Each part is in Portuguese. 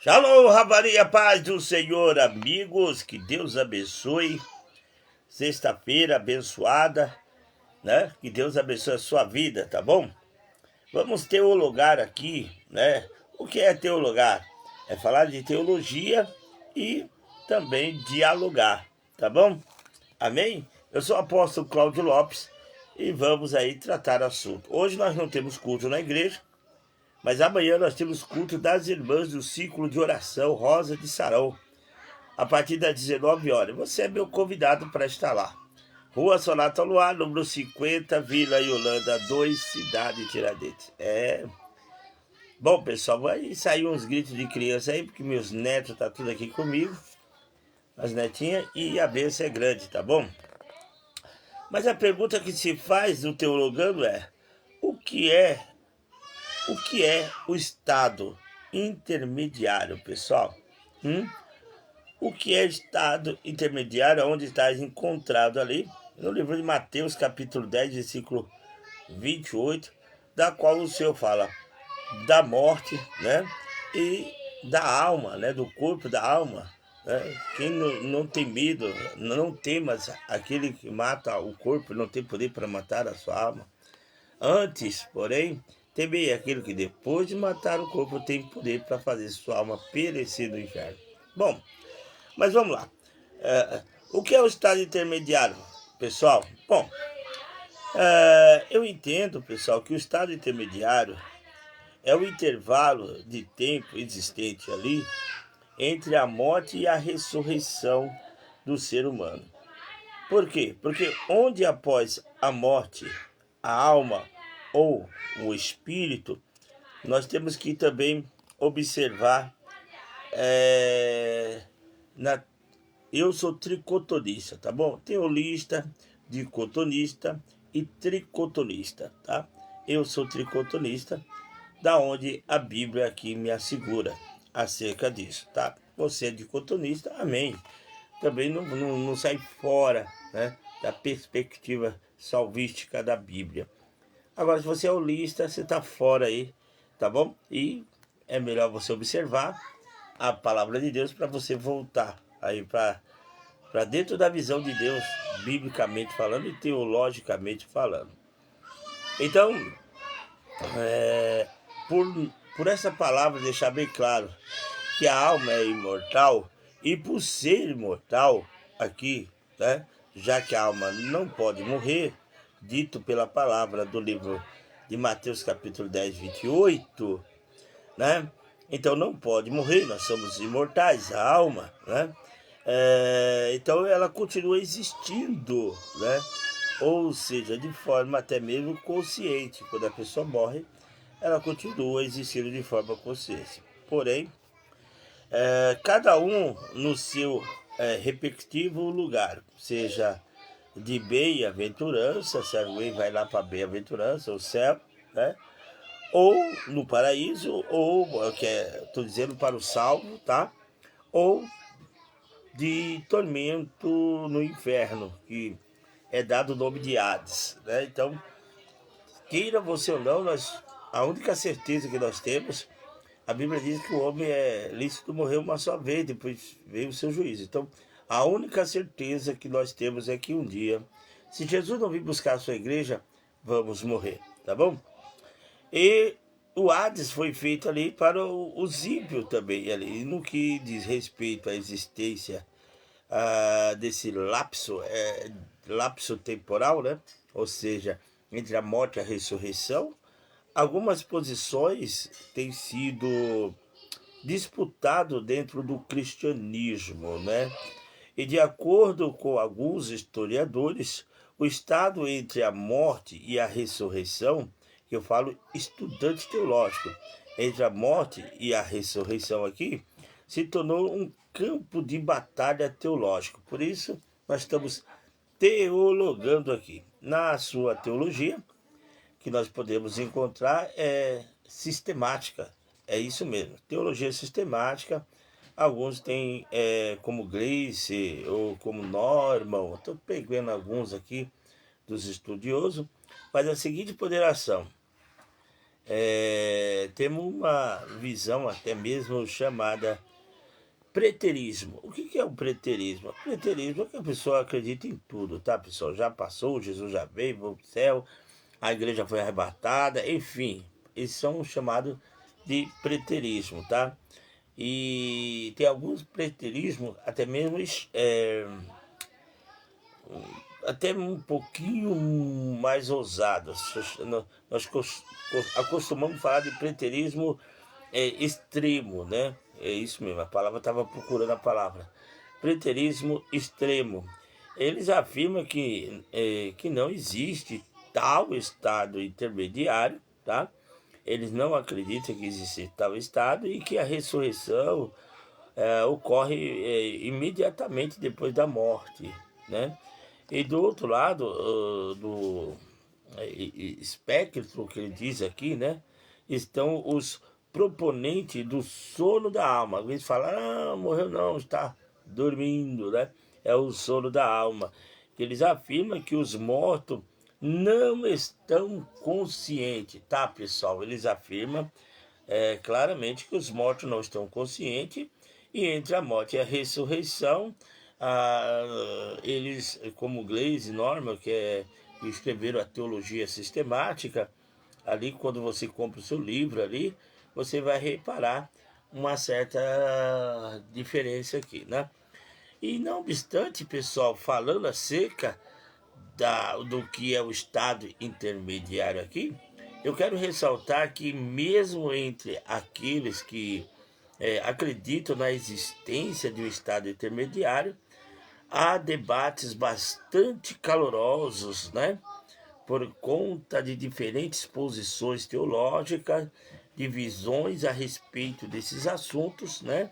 Shalom, Ravaria, paz do Senhor, amigos, que Deus abençoe. Sexta-feira abençoada, né? Que Deus abençoe a sua vida, tá bom? Vamos teologar aqui, né? O que é teologar? É falar de teologia e também dialogar, tá bom? Amém? Eu sou o apóstolo Cláudio Lopes e vamos aí tratar o assunto. Hoje nós não temos culto na igreja, mas amanhã nós temos culto das irmãs do ciclo de oração Rosa de Sarão, a partir das 19 horas. Você é meu convidado para estar lá. Rua Sonata Luar, número 50, Vila Yolanda 2, Cidade Tiradentes. Bom, pessoal, vai sair uns gritos de criança aí, porque meus netos estão tudo aqui comigo, as netinhas, e a bênção é grande, tá bom? Mas a pergunta que se faz no teologando é: o que é o estado intermediário, pessoal? O que é estado intermediário, onde está encontrado ali no livro de Mateus, capítulo 10, versículo 28, da qual o Senhor fala da morte, né? E da alma, né? Do corpo, da alma. Né? Quem não tem medo, não temas aquele que mata o corpo, não tem poder para matar a sua alma. Antes, porém, temei aquele que depois de matar o corpo tem poder para fazer sua alma perecer no inferno. Bom, mas vamos lá. O que é o estado intermediário, pessoal? Bom, eu entendo, pessoal, que o estado intermediário é o intervalo de tempo existente ali entre a morte e a ressurreição do ser humano. Por quê? Porque onde após a morte, a alma ou o espírito, nós temos que também observar eu sou tricotonista, tá bom? Teolista, dicotonista e tricotonista, tá? Eu sou tricotonista, da onde a Bíblia aqui me assegura acerca disso, tá? Você é dicotonista, amém. Também não sai fora, né, da perspectiva salvística da Bíblia. Agora, se você é holista, você está fora aí, tá bom? E é melhor você observar a palavra de Deus para você voltar aí para dentro da visão de Deus, biblicamente falando e teologicamente falando. Então, por, por essa palavra deixar bem claro que a alma é imortal, e por ser imortal aqui, né, já que a alma não pode morrer, dito pela palavra do livro de Mateus capítulo 10, 28, né? Então não pode morrer, nós somos imortais, a alma, né? Então ela continua existindo, né? Ou seja, de forma até mesmo consciente. Quando a pessoa morre, ela continua existindo de forma consciente. Porém, cada um no seu respectivo lugar, seja de bem-aventurança, se alguém vai lá para bem-aventurança, o céu, né? Ou no paraíso, ou, estou dizendo para o salvo, tá? Ou de tormento no inferno, que é dado o nome de Hades, né? Então, queira você ou não, a única certeza que nós temos, a Bíblia diz que o homem é lícito morrer uma só vez, depois veio o seu juízo. Então, a única certeza que nós temos é que um dia, se Jesus não vir buscar a sua igreja, vamos morrer, tá bom? E o Hades foi feito ali para os ímpios também, ali, no que diz respeito à existência desse lapso temporal, né? Ou seja, entre a morte e a ressurreição. Algumas posições têm sido disputado dentro do cristianismo, né? E de acordo com alguns historiadores, o estado entre a morte e a ressurreição, que eu falo estudante teológico, entre a morte e a ressurreição aqui, se tornou um campo de batalha teológico. Por isso, nós estamos teologando aqui. Na sua teologia, que nós podemos encontrar sistemática. É isso mesmo, teologia sistemática. Alguns têm como Gleice ou como Norman. Estou pegando alguns aqui dos estudiosos. Mas a seguinte ponderação: temos uma visão até mesmo chamada preterismo. O que é o preterismo? O preterismo é que a pessoa acredita em tudo, tá, pessoal? Já passou, Jesus já veio, vou pro céu, a igreja foi arrebatada, enfim. Eles são chamados de preterismo, tá? E tem alguns preterismos, até mesmo até um pouquinho mais ousados. Nós acostumamos falar de preterismo extremo, né? É isso mesmo, a palavra estava procurando a palavra. Preterismo extremo. Eles afirmam que não existe tal estado intermediário, tá? Eles não acreditam que existe tal estado e que a ressurreição ocorre imediatamente depois da morte, né? E do outro lado, do espectro que ele diz aqui, né? Estão os proponentes do sono da alma. Eles falam, ah, morreu não, está dormindo, né? É o sono da alma. Eles afirmam que os mortos não estão conscientes, tá, pessoal? Eles afirmam claramente que os mortos não estão conscientes e entre a morte e a ressurreição, eles, como Gleisi e Norman, que escreveram a teologia sistemática, ali quando você compra o seu livro ali, você vai reparar uma certa diferença aqui, né? E não obstante, pessoal, falando acerca do que é o estado intermediário aqui, eu quero ressaltar que mesmo entre aqueles que acreditam na existência de um estado intermediário, há debates bastante calorosos, né? Por conta de diferentes posições teológicas, de visões a respeito desses assuntos, né?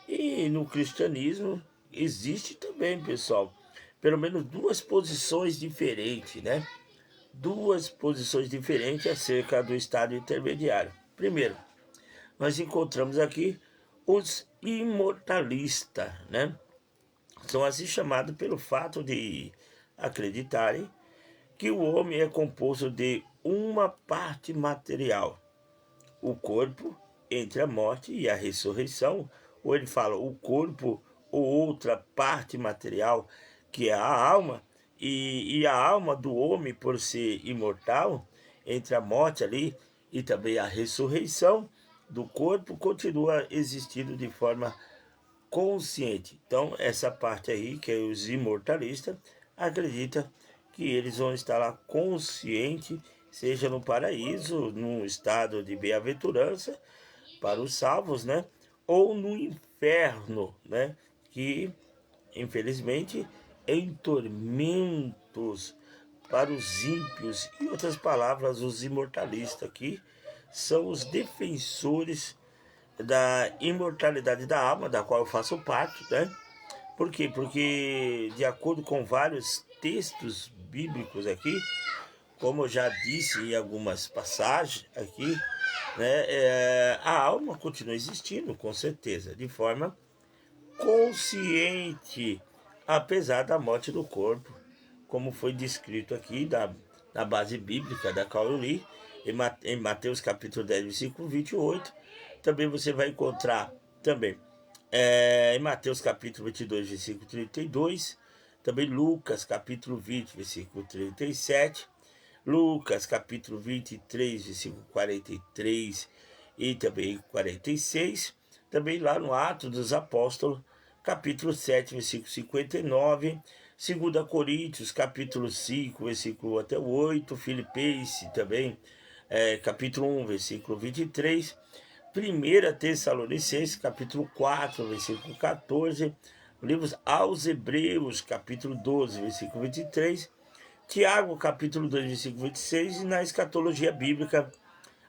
E no cristianismo existe também, pessoal, pelo menos duas posições diferentes, né? Duas posições diferentes acerca do estado intermediário. Primeiro, nós encontramos aqui os imortalistas, né? São assim chamados pelo fato de acreditarem que o homem é composto de uma parte material, o corpo, entre a morte e a ressurreição, ou ele fala o corpo ou outra parte material, que é a alma, e a alma do homem, por ser imortal, entre a morte ali e também a ressurreição do corpo, continua existindo de forma consciente. Então, essa parte aí, que é os imortalistas, acredita que eles vão estar lá consciente, seja no paraíso, num estado de bem-aventurança para os salvos, né? Ou no inferno, né? Que, infelizmente, em tormentos para os ímpios. Em outras palavras, os imortalistas aqui são os defensores da imortalidade da alma, da qual eu faço parte, né? Por quê? Porque, de acordo com vários textos bíblicos aqui, como eu já disse em algumas passagens aqui, né, a alma continua existindo, com certeza, de forma consciente, apesar da morte do corpo, como foi descrito aqui na base bíblica da qual eu li, em Mateus capítulo 10, versículo 28. Também você vai encontrar também em Mateus capítulo 22, versículo 32, também Lucas capítulo 20, versículo 37, Lucas capítulo 23, versículo 43 e também 46, também lá no Atos dos Apóstolos, capítulo 7, versículo 59, 2 Coríntios, capítulo 5, versículo até o 8, Filipenses também, capítulo 1, versículo 23, 1 Tessalonicenses, capítulo 4, versículo 14, livros aos Hebreus, capítulo 12, versículo 23, Tiago, capítulo 2, versículo 26, e na escatologia bíblica,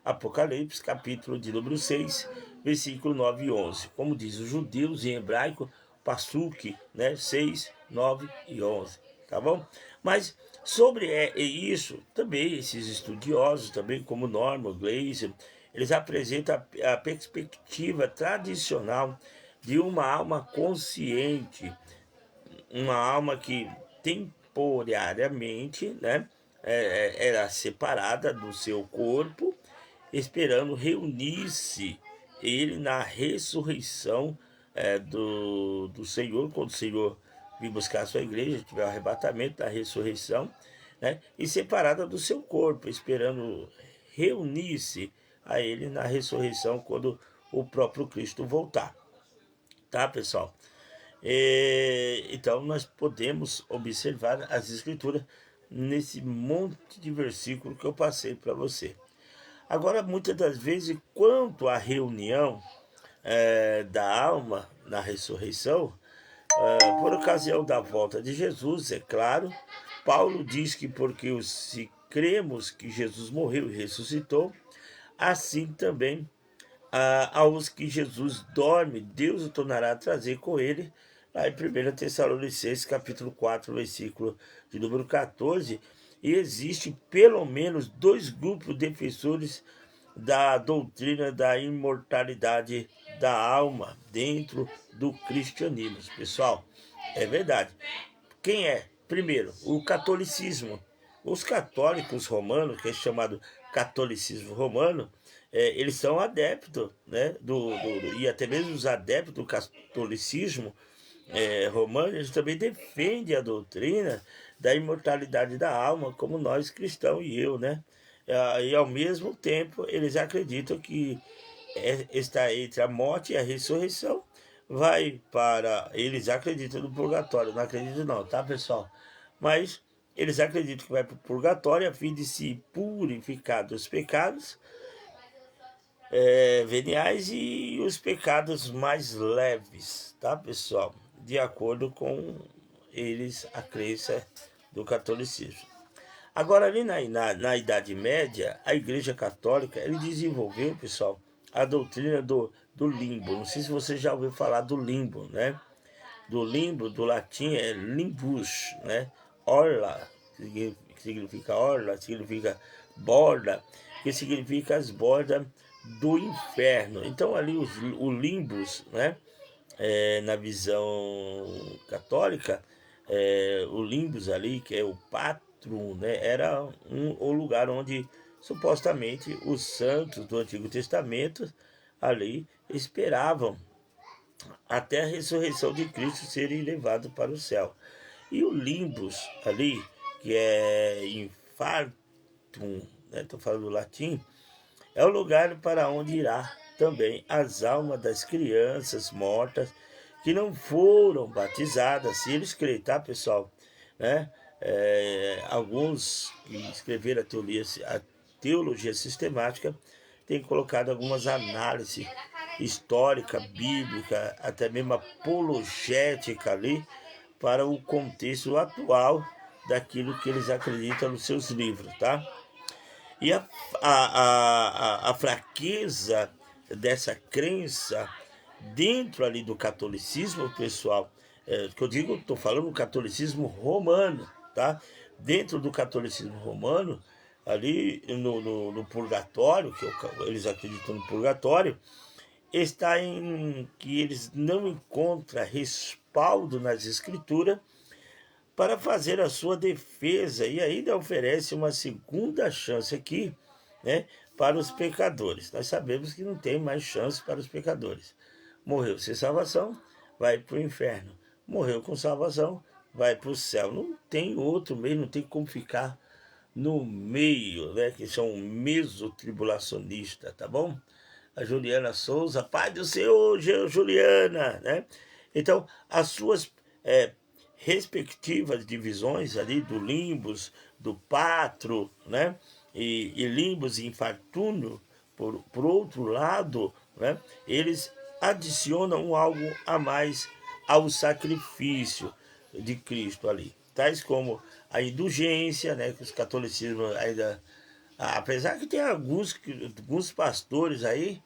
Apocalipse, capítulo de número 6, versículo 9 e 11. Como diz os judeus em hebraico, Passuque, né, 6, 9 e 11, tá bom? Mas sobre isso, também esses estudiosos, também como Norman, Gleisi, eles apresentam a perspectiva tradicional de uma alma consciente, uma alma que temporariamente, né, era separada do seu corpo esperando reunir-se ele na ressurreição do Senhor, quando o Senhor vir buscar a sua igreja, tiver o arrebatamento da ressurreição, né? E separada do seu corpo, esperando reunir-se a ele na ressurreição quando o próprio Cristo voltar. Tá, pessoal? Então nós podemos observar as escrituras nesse monte de versículo que eu passei para você. Agora, muitas das vezes, quanto à reunião da alma na ressurreição, por ocasião da volta de Jesus, é claro, Paulo diz que porque se cremos que Jesus morreu e ressuscitou, assim também aos que Jesus dorme, Deus o tornará a trazer com ele, lá em 1 Tessalonicenses capítulo 4, versículo de número 14, e existe pelo menos dois grupos defensores da doutrina da imortalidade da alma dentro do cristianismo. Pessoal, é verdade. Quem é? Primeiro, o catolicismo. Os católicos romanos, que é chamado catolicismo romano, eles são adeptos, né, e até mesmo os adeptos do catolicismo romano, eles também defendem a doutrina da imortalidade da alma, como nós cristãos e eu, né? E ao mesmo tempo, eles acreditam que está entre a morte e a ressurreição, vai para... Eles acreditam no purgatório, não acreditam não, tá, pessoal? Mas eles acreditam que vai para o purgatório a fim de se purificar dos pecados veniais e os pecados mais leves, tá, pessoal? De acordo com eles, a crença do catolicismo. Agora, ali na Idade Média, a Igreja Católica ele desenvolveu, pessoal, a doutrina do limbo. Não sei se você já ouviu falar do limbo, né? Do limbo, do latim, é limbus, né? Orla, que significa orla, significa borda, que significa as bordas do inferno. Então, ali o limbus, né? Na visão católica, o limbus ali, que é o patrum, né? Era o lugar onde supostamente os santos do Antigo Testamento ali esperavam até a ressurreição de Cristo serem levados para o céu. E o limbus ali, que é infartum, né? Estou falando latim, é o lugar para onde irá também as almas das crianças mortas que não foram batizadas, se eles creem, tá, pessoal? Né? Alguns que escreveram a teologia sistemática têm colocado algumas análises histórica, bíblica, até mesmo apologética ali, para o contexto atual daquilo que eles acreditam nos seus livros, tá? E a fraqueza dessa crença dentro ali do catolicismo, pessoal, que eu digo, estou falando do catolicismo romano, tá? Dentro do catolicismo romano, ali no purgatório, eles acreditam no purgatório, está em que eles não encontram respaldo nas escrituras para fazer a sua defesa e ainda oferece uma segunda chance aqui, né, para os pecadores. Nós sabemos que não tem mais chance para os pecadores. Morreu sem salvação, vai para o inferno. Morreu com salvação, vai para o céu. Não tem outro meio, não tem como ficar no meio, né, que são mesotribulacionistas, tá bom? A Juliana Souza, Pai do Senhor, Juliana, né? Então, as suas respectivas divisões ali do limbus, do patro, né? E limbus e infartúnio, por outro lado, né? Eles adicionam algo a mais ao sacrifício de Cristo ali, tais como a indulgência, né? Que os catolicismos ainda, apesar que tem alguns pastores aí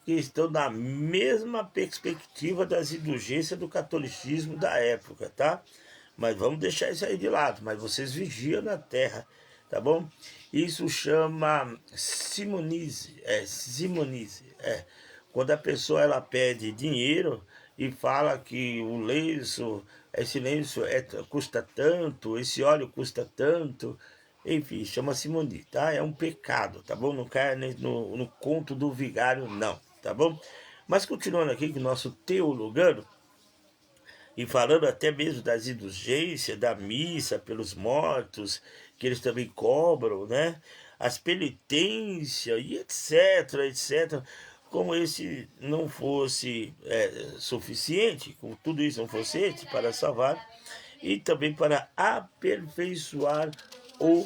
que estão na mesma perspectiva das indulgências do catolicismo da época, tá? Mas vamos deixar isso aí de lado, mas vocês vigiam na terra, tá bom? Isso chama simonize, quando a pessoa ela pede dinheiro e fala que o lenço, esse lenço custa tanto, esse óleo custa tanto, Enfim, chama Simoni, tá? É um pecado, tá bom? Não cai no conto do vigário, não, tá bom? Mas continuando aqui com o nosso teologando, e falando até mesmo das indulgências, da missa pelos mortos, que eles também cobram, né? As penitências e etc, etc. Como esse não fosse suficiente, como tudo isso não fosse suficiente para salvar, e também para aperfeiçoar o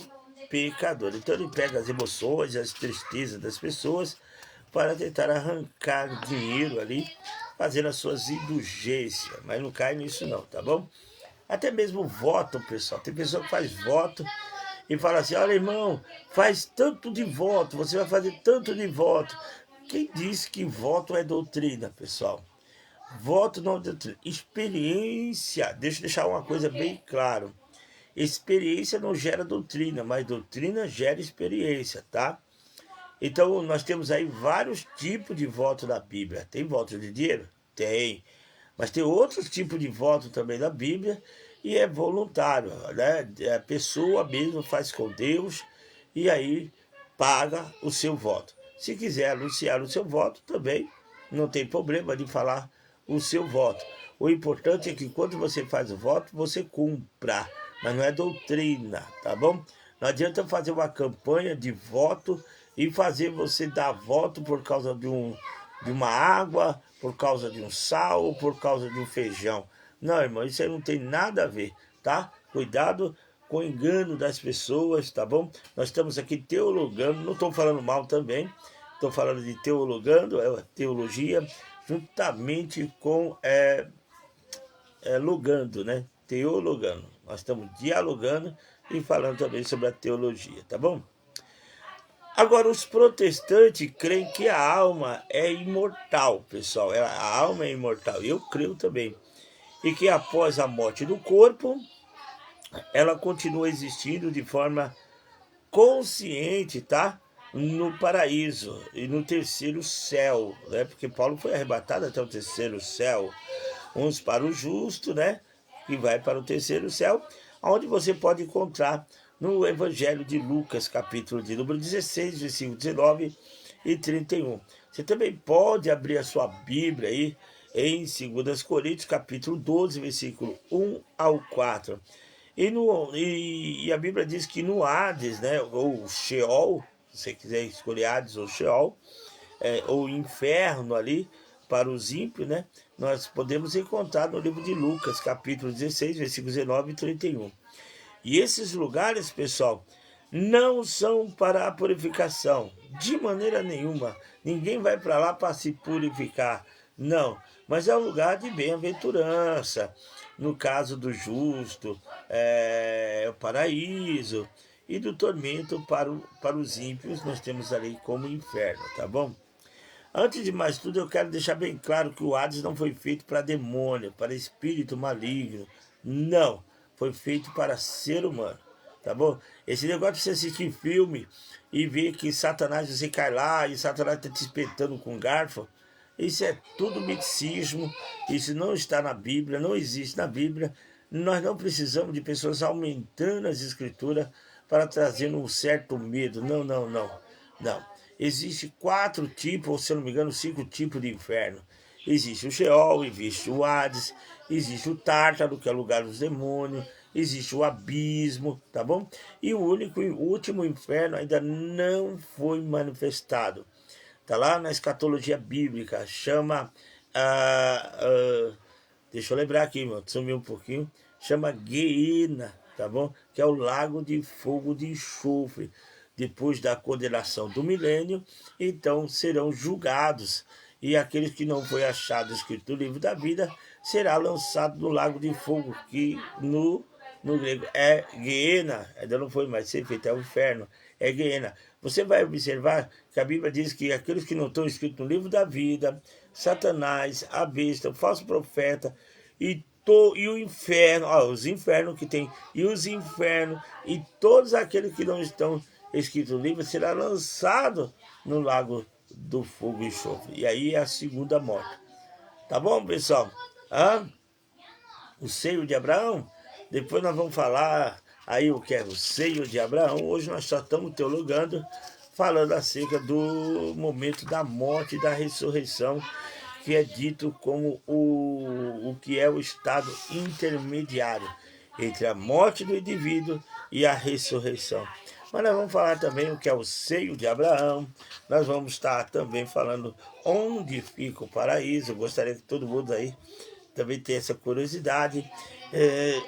pecador. Então ele pega as emoções, as tristezas das pessoas para tentar arrancar dinheiro ali, fazendo as suas indulgências. Mas não cai nisso não, tá bom? Até mesmo voto, pessoal. Tem pessoa que faz voto e fala assim, olha irmão, faz tanto de voto, você vai fazer tanto de voto. Quem disse que voto é doutrina, pessoal? Voto não é doutrina. Experiência, deixa eu deixar uma coisa bem claro. Experiência não gera doutrina, mas doutrina gera experiência, tá? Então, nós temos aí vários tipos de voto da Bíblia. Tem voto de dinheiro? Tem. Mas tem outros tipos de voto também da Bíblia e é voluntário, né? A pessoa mesmo faz com Deus e aí paga o seu voto. Se quiser anunciar o seu voto também, não tem problema de falar o seu voto. O importante é que quando você faz o voto, você cumpra, mas não é doutrina, tá bom? Não adianta fazer uma campanha de voto e fazer você dar voto por causa de uma água, por causa de um sal ou por causa de um feijão. Não, irmão, isso aí não tem nada a ver, tá? Cuidado com o engano das pessoas, tá bom? Nós estamos aqui teologando, não estou falando mal também, estou falando de teologando, é teologia, juntamente com logando, né? Teologando. Nós estamos dialogando e falando também sobre a teologia, tá bom? Agora, os protestantes creem que a alma é imortal, pessoal. A alma é imortal. Eu creio também. E que após a morte do corpo, ela continua existindo de forma consciente, tá? No paraíso e no terceiro céu, né? Porque Paulo foi arrebatado até o terceiro céu. Uns para o justo, né? Que vai para o terceiro céu, onde você pode encontrar no Evangelho de Lucas, capítulo de número 16, versículo 19 e 31. Você também pode abrir a sua Bíblia aí em 2 Coríntios, capítulo 12, versículo 1 ao 4. E a Bíblia diz que no Hades, né, ou Sheol, se você quiser escolher Hades ou Sheol, ou inferno ali, para os ímpios, né? Nós podemos encontrar no livro de Lucas, capítulo 16, versículos 19 e 31. E esses lugares, pessoal, não são para a purificação, de maneira nenhuma. Ninguém vai para lá para se purificar, não. Mas é um lugar de bem-aventurança. No caso do justo, é o paraíso. E do tormento para os ímpios, nós temos ali como inferno, tá bom? Antes de mais tudo, eu quero deixar bem claro que o Hades não foi feito para demônio, para espírito maligno. Não, foi feito para ser humano, tá bom? Esse negócio de você assistir filme e ver que Satanás, você cai lá e Satanás está te espetando com garfo, isso é tudo misticismo, isso não está na Bíblia, não existe na Bíblia. Nós não precisamos de pessoas aumentando as escrituras para trazer um certo medo. Não, não, não, não. Existe 4 tipos, ou se eu não me engano, 5 tipos de inferno. Existe o Sheol, existe o Hades, existe o Tártaro, que é o lugar dos demônios, existe o abismo, tá bom? E o último inferno ainda não foi manifestado. Tá lá na escatologia bíblica, chama... deixa eu lembrar aqui, mano, sumiu um pouquinho. Chama Geena, tá bom? Que é o lago de fogo de enxofre. Depois da condenação do milênio, então serão julgados. E aqueles que não foi achado escrito no livro da vida, será lançado no lago de fogo, que no grego é Geena, ainda não foi mais ser feito, é o inferno, é Geena. Você vai observar que a Bíblia diz que aqueles que não estão escritos no livro da vida, Satanás, a besta, o falso profeta e o inferno, os infernos que tem, e os infernos, e todos aqueles que não estão escritos no livro, será lançado no lago do fogo e enxofre. E aí é a segunda morte. Tá bom, pessoal? O seio de Abraão? Depois nós vamos falar aí o que é o seio de Abraão. Hoje nós só estamos teologando, falando acerca do momento da morte e da ressurreição, que é dito como o que é o estado intermediário entre a morte do indivíduo e a ressurreição. Mas nós vamos falar também o que é o seio de Abraão, nós vamos estar também falando onde fica o paraíso. Eu gostaria que todo mundo aí também tenha essa curiosidade.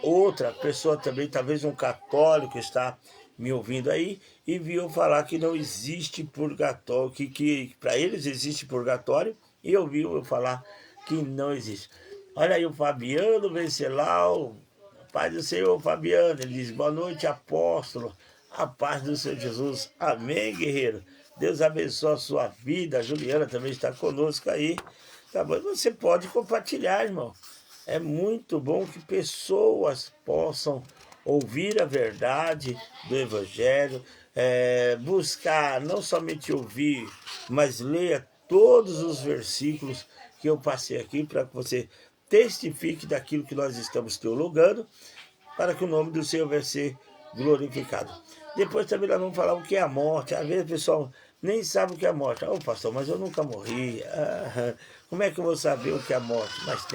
Outra pessoa também, talvez um católico, está me ouvindo aí e viu falar que não existe purgatório, que para eles existe purgatório, e eu vi eu falar que não existe. Olha aí o Fabiano Vencelau, paz do Senhor, Fabiano, ele diz, boa noite, apóstolo, a paz do Senhor Jesus, amém, guerreiro, Deus abençoe a sua vida. A Juliana também está conosco aí, tá bom? Você pode compartilhar, irmão, é muito bom que pessoas possam ouvir a verdade do Evangelho, buscar, não somente ouvir, mas ler todos os versículos que eu passei aqui, para que você testifique daquilo que nós estamos teologando, para que o nome do Senhor vai ser glorificado. Depois também nós vamos falar o que é a morte. Às vezes o pessoal nem sabe o que é a morte. Ô pastor, mas eu nunca morri. Como é que eu vou saber o que é a morte? Mas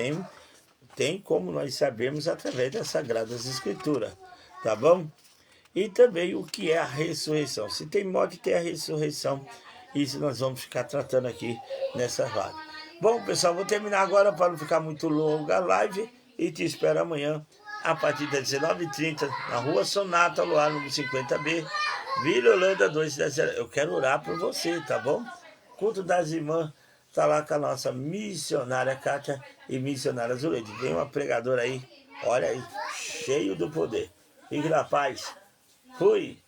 tem como nós sabemos através das Sagradas Escrituras, tá bom? E também o que é a ressurreição. Se tem morte, tem a ressurreição. Isso nós vamos ficar tratando aqui nessa live. Bom, pessoal, vou terminar agora para não ficar muito longa a live e te espero amanhã a partir das 19h30 na Rua Sonata, Luar, número 50B, Vila Holanda 210. Eu quero orar por você, tá bom? Culto das Irmãs está lá com a nossa missionária Kátia e missionária Zuleide. Vem uma pregadora aí, olha aí, cheio do poder. Fique na paz. Fui.